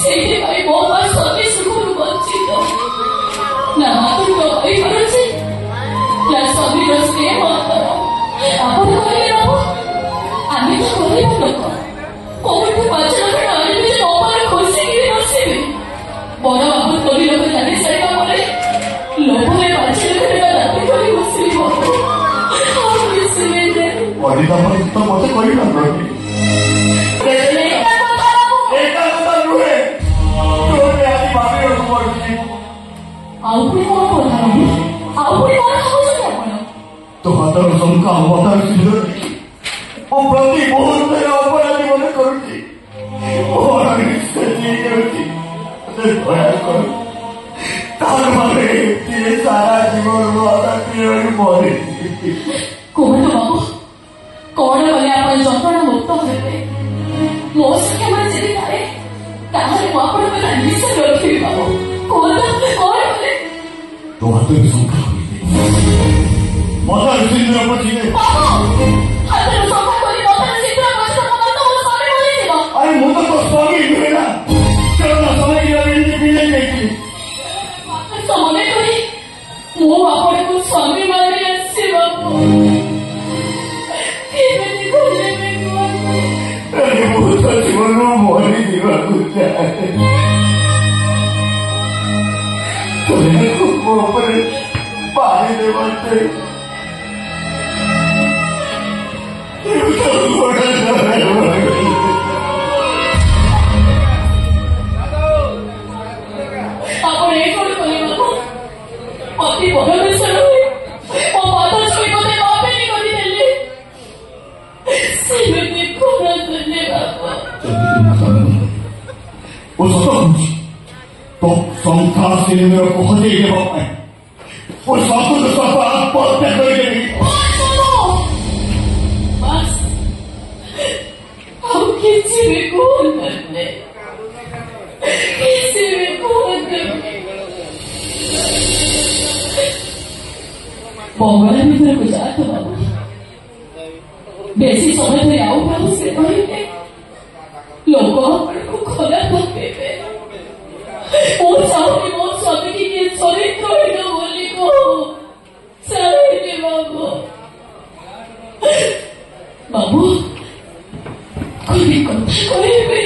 ସେଇଥିପାଇଁ ମୋ ମା ସ୍ୱାମୀ ସୁଖରୁ ବଞ୍ଚିତ। ନା ମାତୃତ୍ୱ କରିପାରୁଛି ନା ସ୍ୱାମୀର ସ୍ନେହ ଅନ୍ତର। ଆପଣ କହିଲେ ବାବୁ ଆମେ ତ ଗରିବ ଲୋକ, କୋଉଠୁ 5 ଲକ୍ଷ ଟଙ୍କା ଆଣିବି ଯେ ମୋ ପରେ ଖୁସିକି ବସିବି। ବଡ ବାବୁ କୋଟି ଲୋକ ଜାଣି ସାରିବା ପରେ ଲୋଭରେ 5 ଲକ୍ଷ ଟଙ୍କା ଦାବି କରି ବସିବି। ବାବୁ ଆଉ ମିଶିବେ ମତେ କହିବା ଆଉ ପୁଣି କଣ କଥା ବାବୁ? ଆଉ ପୁଣି କଣ ଭାବୁଛନ୍ତି ଆପଣ? तो हाथर शंका अवतार सिंह ओ प्रति मुहूर्त अपराधी मन करुच्ची सारा जीवन मरे कहतु बाबू कौन कले आप जंत्रणा मुक्त हे मो सक्षम जी थाए निश्चय रखी बाबू कौन कले तो हाथ भी शंका मतार सिंह पछिए अरे मु तो स्वामी नुहे ना समय समय करी मो आपण को स्वामी मानी आसी बाबू जीवन मरी जीवाकू चाहे मो पानी देवते ଆପଣ ଏ କଣ କଲେ ବାବୁ? ଅତି ବଡ଼ ବିଷୟ ମୋ ପାଦ ଛୁଇଁ ମୋତେ ପାପେନି କରିଦେଲେ। ସେମିତି କରନ୍ତୁନି ବାବୁ। ଓ ସତ କହୁଛି तो संसार से मेरा पहुंचे के वक्त में वो सब आत्महत्या करेगी। बस हम किसी भी कौन करने किसी भी कौन करने बंगाल भीतर को जात बाबू बेसी समय धरी आउ बाबू से कहले लोक को खरा पकेबे ओ चाहूँ मो स्वामी की ये चरित्र बोली को चाहिए बाबू बाबू कोई कथा कहबे